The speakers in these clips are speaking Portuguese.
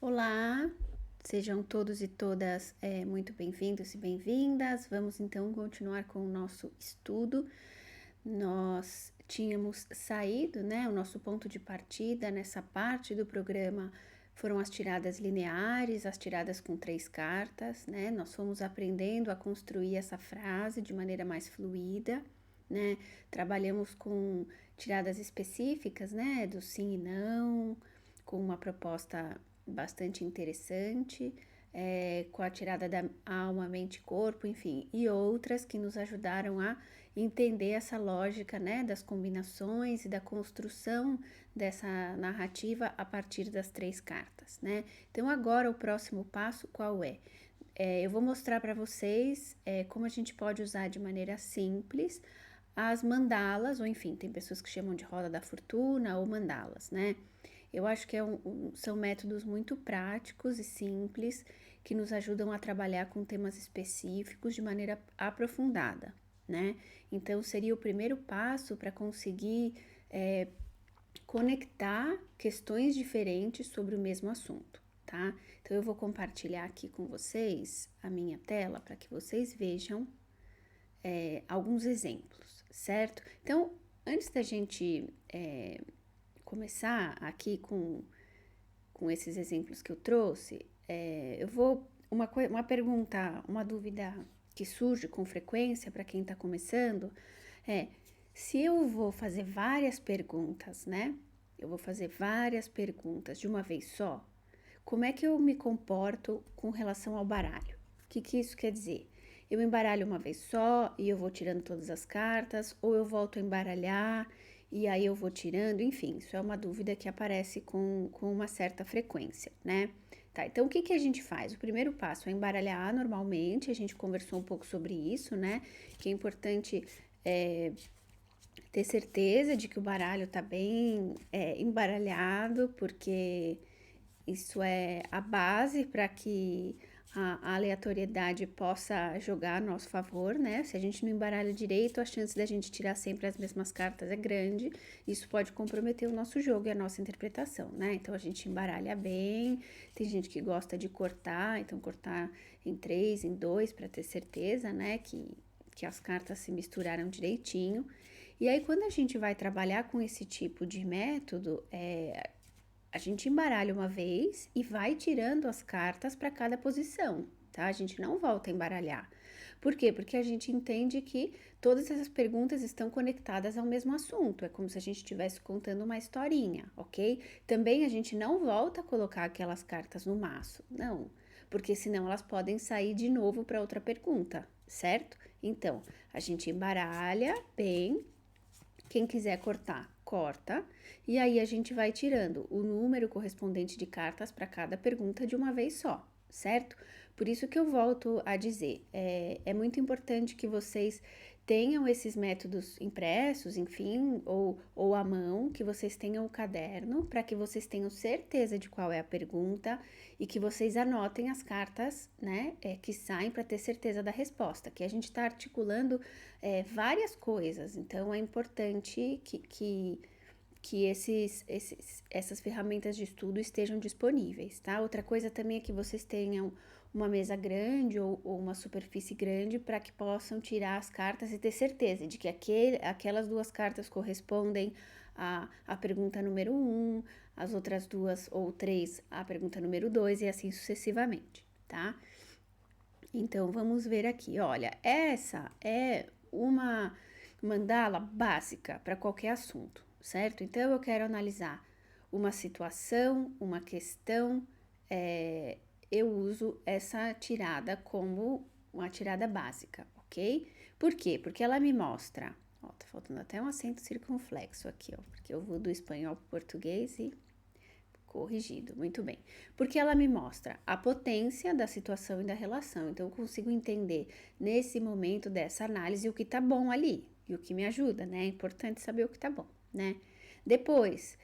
Olá, sejam todos e todas muito bem-vindos e bem-vindas. Vamos então continuar com o nosso estudo. Nós tínhamos saído, o nosso ponto de partida nessa parte do programa foram as tiradas lineares, as tiradas com 3 cartas, Nós fomos aprendendo a construir essa frase de maneira mais fluida, Trabalhamos com tiradas específicas, do sim e não, com uma proposta bastante interessante, com a tirada da alma, mente e corpo, enfim, e outras que nos ajudaram a entender essa lógica, das combinações e da construção dessa narrativa a partir das 3 cartas, Então agora o próximo passo qual é? Eu vou mostrar para vocês como a gente pode usar de maneira simples as mandalas, ou enfim, tem pessoas que chamam de roda da fortuna ou mandalas, Eu acho que são métodos muito práticos e simples que nos ajudam a trabalhar com temas específicos de maneira aprofundada, Então, seria o primeiro passo para conseguir conectar questões diferentes sobre o mesmo assunto, tá? Então, eu vou compartilhar aqui com vocês a minha tela para que vocês vejam alguns exemplos, certo? Então, antes da gente começar aqui com esses exemplos que eu trouxe, eu vou, uma pergunta, uma dúvida que surge com frequência para quem está começando se eu vou fazer várias perguntas, Eu vou fazer várias perguntas de uma vez só, como é que eu me comporto com relação ao baralho? O que isso quer dizer? Eu embaralho uma vez só e eu vou tirando todas as cartas, ou eu volto a embaralhar e aí eu vou tirando, enfim, isso é uma dúvida que aparece com uma certa frequência, Tá, então o que a gente faz? O primeiro passo é embaralhar normalmente, a gente conversou um pouco sobre isso, Que é importante ter certeza de que o baralho tá bem embaralhado, porque isso é a base para que a aleatoriedade possa jogar a nosso favor, Se a gente não embaralha direito, a chance da gente tirar sempre as mesmas cartas é grande. Isso pode comprometer o nosso jogo e a nossa interpretação, Então a gente embaralha bem. Tem gente que gosta de cortar, então cortar em 3, em 2, para ter certeza, que as cartas se misturaram direitinho. E aí, quando a gente vai trabalhar com esse tipo de método, a gente embaralha uma vez e vai tirando as cartas para cada posição, tá? A gente não volta a embaralhar. Por quê? Porque a gente entende que todas essas perguntas estão conectadas ao mesmo assunto. É como se a gente estivesse contando uma historinha, ok? Também a gente não volta a colocar aquelas cartas no maço, não. Porque senão elas podem sair de novo para outra pergunta, certo? Então, a gente embaralha bem. Quem quiser cortar, corta. E aí a gente vai tirando o número correspondente de cartas para cada pergunta de uma vez só, certo? Por isso que eu volto a dizer, é muito importante que vocês tenham esses métodos impressos, enfim, ou à mão, que vocês tenham o caderno, para que vocês tenham certeza de qual é a pergunta e que vocês anotem as cartas, que saem para ter certeza da resposta, que a gente está articulando várias coisas, então é importante que essas ferramentas de estudo estejam disponíveis, tá? Outra coisa também é que vocês tenham uma mesa grande ou uma superfície grande para que possam tirar as cartas e ter certeza de que aquelas 2 cartas correspondem à pergunta número 1, as outras 2 ou 3 à pergunta número 2 e assim sucessivamente, tá? Então, vamos ver aqui, olha, essa é uma mandala básica para qualquer assunto, certo? Então, eu quero analisar uma situação, uma questão, eu uso essa tirada como uma tirada básica, ok? Por quê? Porque ela me mostra, ó, tá faltando até um acento circunflexo aqui, ó, porque eu vou do espanhol para o português e corrigido, muito bem. Porque ela me mostra a potência da situação e da relação, então eu consigo entender nesse momento dessa análise o que tá bom ali e o que me ajuda, É importante saber o que tá bom, Depois,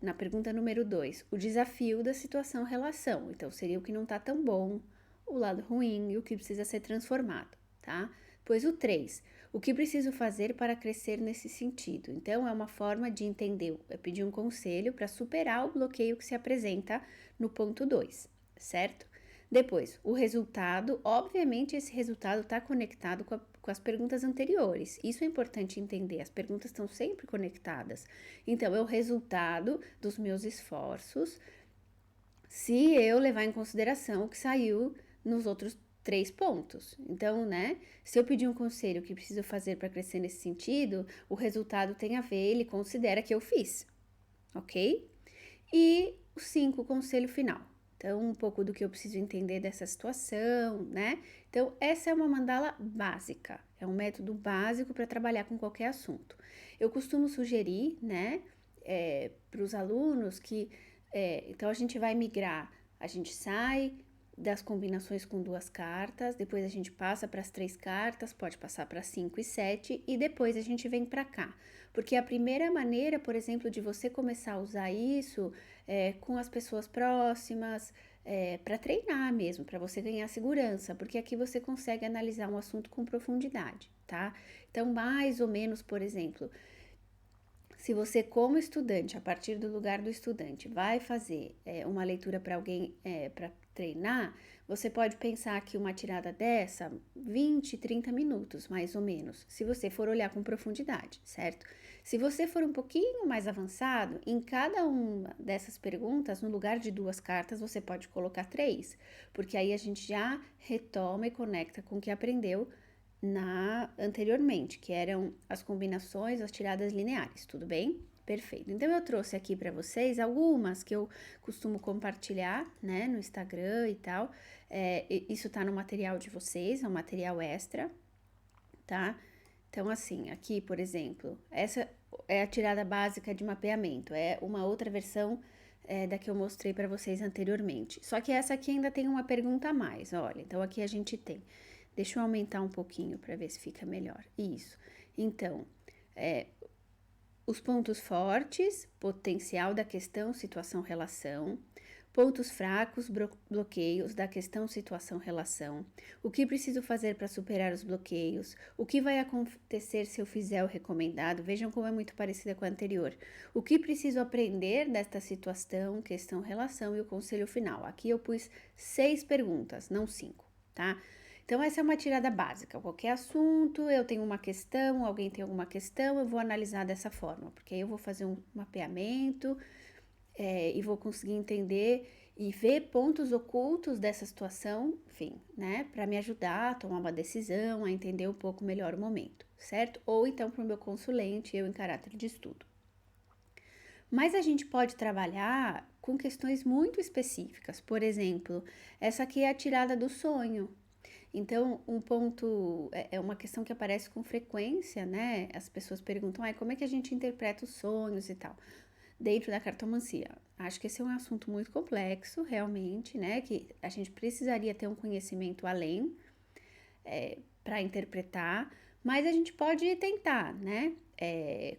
na pergunta número 2, o desafio da situação-relação, então seria o que não tá tão bom, o lado ruim e o que precisa ser transformado, tá? Depois o 3, O que preciso fazer para crescer nesse sentido? Então, é uma forma de entender, é pedir um conselho para superar o bloqueio que se apresenta no ponto 2, certo? Depois, o resultado, obviamente esse resultado está conectado com as perguntas anteriores. Isso é importante entender, as perguntas estão sempre conectadas. Então, é o resultado dos meus esforços, se eu levar em consideração o que saiu nos outros 3 pontos. Então, né, se eu pedir um conselho, o que preciso fazer para crescer nesse sentido, o resultado tem a ver, ele considera que eu fiz, ok? E o 5, o conselho final. Então, um pouco do que eu preciso entender dessa situação, né? Então, essa é uma mandala básica, é um método básico para trabalhar com qualquer assunto. Eu costumo sugerir, né, para os alunos que, então a gente vai migrar, a gente sai das combinações com 2 cartas, depois a gente passa para as 3 cartas, pode passar para 5 e 7 e depois a gente vem para cá. Porque a primeira maneira, por exemplo, de você começar a usar isso com as pessoas próximas, para treinar mesmo, para você ganhar segurança, porque aqui você consegue analisar um assunto com profundidade, tá? Então, mais ou menos, por exemplo, se você, como estudante, a partir do lugar do estudante, vai fazer uma leitura para alguém, para treinar, você pode pensar que uma tirada dessa, 20, 30 minutos, mais ou menos, se você for olhar com profundidade, certo? Se você for um pouquinho mais avançado, em cada uma dessas perguntas, no lugar de 2 cartas, você pode colocar 3, porque aí a gente já retoma e conecta com o que aprendeu anteriormente, que eram as combinações, as tiradas lineares, tudo bem? Perfeito. Então eu trouxe aqui para vocês algumas que eu costumo compartilhar, né, no Instagram e tal. Isso tá no material de vocês, é um material extra, tá? Então assim, aqui, por exemplo, essa é a tirada básica de mapeamento, é uma outra versão da que eu mostrei para vocês anteriormente. Só que essa aqui ainda tem uma pergunta a mais, olha. Então aqui a gente tem. Deixa eu aumentar um pouquinho para ver se fica melhor. Isso. Então, os pontos fortes, potencial da questão, situação, relação. Pontos fracos, bloqueios da questão, situação, relação. O que preciso fazer para superar os bloqueios? O que vai acontecer se eu fizer o recomendado? Vejam como é muito parecida com a anterior. O que preciso aprender desta situação, questão, relação e o conselho final? Aqui eu pus 6 perguntas, não 5, tá? Então, essa é uma tirada básica. Qualquer assunto, eu tenho uma questão, alguém tem alguma questão, eu vou analisar dessa forma, porque aí eu vou fazer um mapeamento e vou conseguir entender e ver pontos ocultos dessa situação, enfim, né, para me ajudar a tomar uma decisão, a entender um pouco melhor o momento, certo? Ou então para o meu consulente, eu em caráter de estudo. Mas a gente pode trabalhar com questões muito específicas. Por exemplo, essa aqui é a tirada do sonho. Então, um ponto é uma questão que aparece com frequência, né? As pessoas perguntam, como é que a gente interpreta os sonhos e tal, dentro da cartomancia. Acho que esse é um assunto muito complexo, realmente, né? Que a gente precisaria ter um conhecimento além para interpretar, mas a gente pode tentar, né?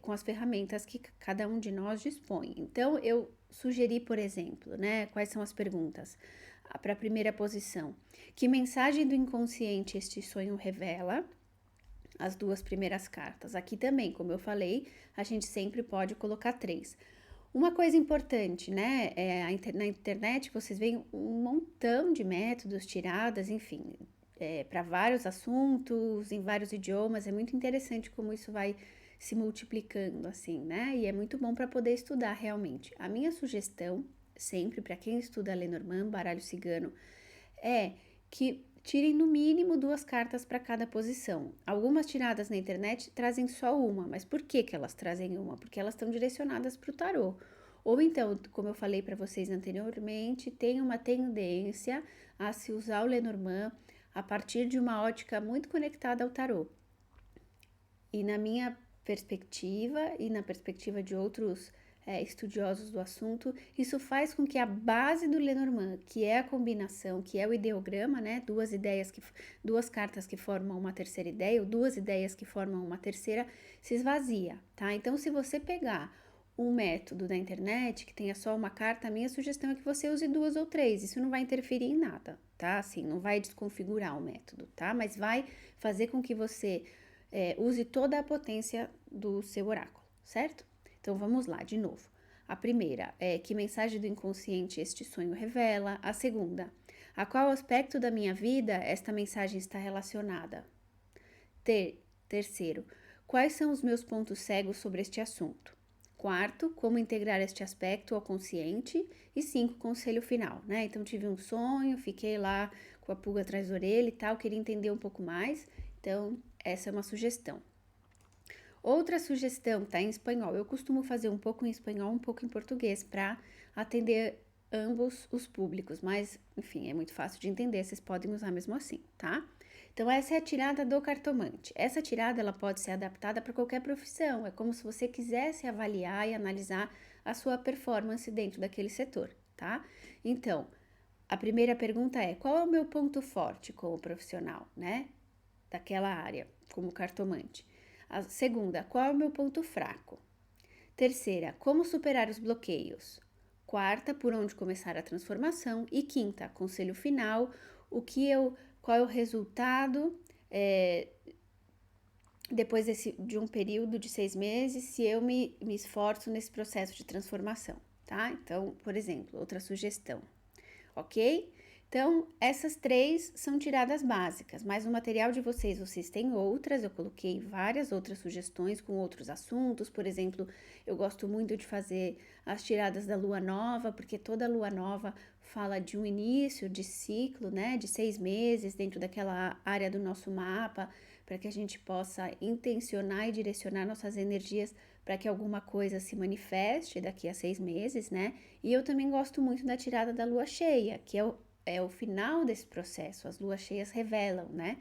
Com as ferramentas que cada um de nós dispõe. Então, eu sugeri, por exemplo, né? Quais são as perguntas? Para a primeira posição. Que mensagem do inconsciente este sonho revela? As 2 primeiras cartas. Aqui também, como eu falei, a gente sempre pode colocar 3. Uma coisa importante, né? Na internet vocês veem um montão de métodos, tiradas, enfim, para vários assuntos, em vários idiomas. É muito interessante como isso vai se multiplicando, assim, né? E é muito bom para poder estudar realmente. A minha sugestão sempre para quem estuda Lenormand, baralho cigano, é que tirem no mínimo 2 cartas para cada posição. Algumas tiradas na internet trazem só uma, mas por que elas trazem uma? Porque elas estão direcionadas para o tarô. Ou então, como eu falei para vocês anteriormente, tem uma tendência a se usar o Lenormand a partir de uma ótica muito conectada ao tarô. E na minha perspectiva e na perspectiva de outros estudiosos do assunto, isso faz com que a base do Lenormand, que é a combinação, que é o ideograma, né, 2 cartas que formam uma terceira ideia, ou 2 ideias que formam uma terceira, se esvazia, tá? Então, se você pegar um método da internet que tenha só uma carta, a minha sugestão é que você use 2 ou 3, isso não vai interferir em nada, tá? Assim, não vai desconfigurar o método, tá? Mas vai fazer com que você use toda a potência do seu oráculo, certo? Então vamos lá, de novo. A primeira é que mensagem do inconsciente este sonho revela. A segunda, a qual aspecto da minha vida esta mensagem está relacionada? Terceiro, quais são os meus pontos cegos sobre este assunto? Quarto, como integrar este aspecto ao consciente? E cinco, conselho final, né? Então, tive um sonho, fiquei lá com a pulga atrás da orelha e tal, queria entender um pouco mais. Então, essa é uma sugestão. Outra sugestão tá em espanhol. Eu costumo fazer um pouco em espanhol, um pouco em português, para atender ambos os públicos, mas, enfim, é muito fácil de entender, vocês podem usar mesmo assim, tá? Então, essa é a tirada do cartomante. Essa tirada, ela pode ser adaptada para qualquer profissão. É como se você quisesse avaliar e analisar a sua performance dentro daquele setor, tá? Então, a primeira pergunta é: qual é o meu ponto forte como profissional, né? Daquela área, como cartomante. A segunda, qual é o meu ponto fraco? Terceira, como superar os bloqueios? Quarta, por onde começar a transformação? E quinta, conselho final, qual é o resultado depois de um período de 6 meses, se eu me esforço nesse processo de transformação, tá? Então, por exemplo, outra sugestão, ok? Então, essas três são tiradas básicas, mas no material de vocês têm outras, eu coloquei várias outras sugestões com outros assuntos, por exemplo, eu gosto muito de fazer as tiradas da lua nova, porque toda lua nova fala de um início de ciclo, né, de 6 meses dentro daquela área do nosso mapa, para que a gente possa intencionar e direcionar nossas energias para que alguma coisa se manifeste daqui a 6 meses, né? E eu também gosto muito da tirada da lua cheia, que é o final desse processo. As luas cheias revelam, né?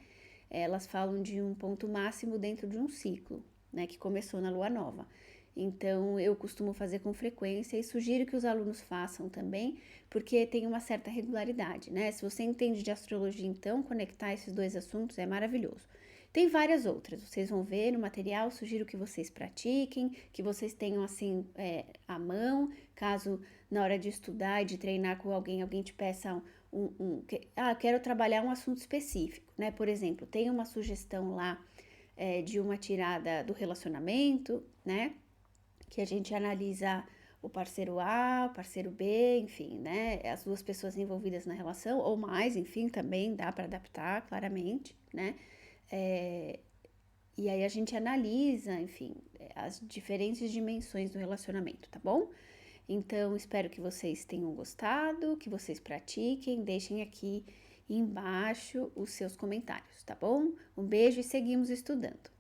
Elas falam de um ponto máximo dentro de um ciclo, né? Que começou na lua nova. Então, eu costumo fazer com frequência e sugiro que os alunos façam também, porque tem uma certa regularidade, né? Se você entende de astrologia, então, conectar esses dois assuntos é maravilhoso. Tem várias outras, vocês vão ver no material, sugiro que vocês pratiquem, que vocês tenham assim à mão, caso na hora de estudar e de treinar com alguém te peça quero trabalhar um assunto específico, né? Por exemplo, tem uma sugestão lá de uma tirada do relacionamento, né? Que a gente analisa o parceiro A, o parceiro B, enfim, né? As duas pessoas envolvidas na relação, ou mais, enfim, também dá para adaptar claramente, né? E aí a gente analisa, enfim, as diferentes dimensões do relacionamento, tá bom? Então, espero que vocês tenham gostado, que vocês pratiquem, deixem aqui embaixo os seus comentários, tá bom? Um beijo e seguimos estudando.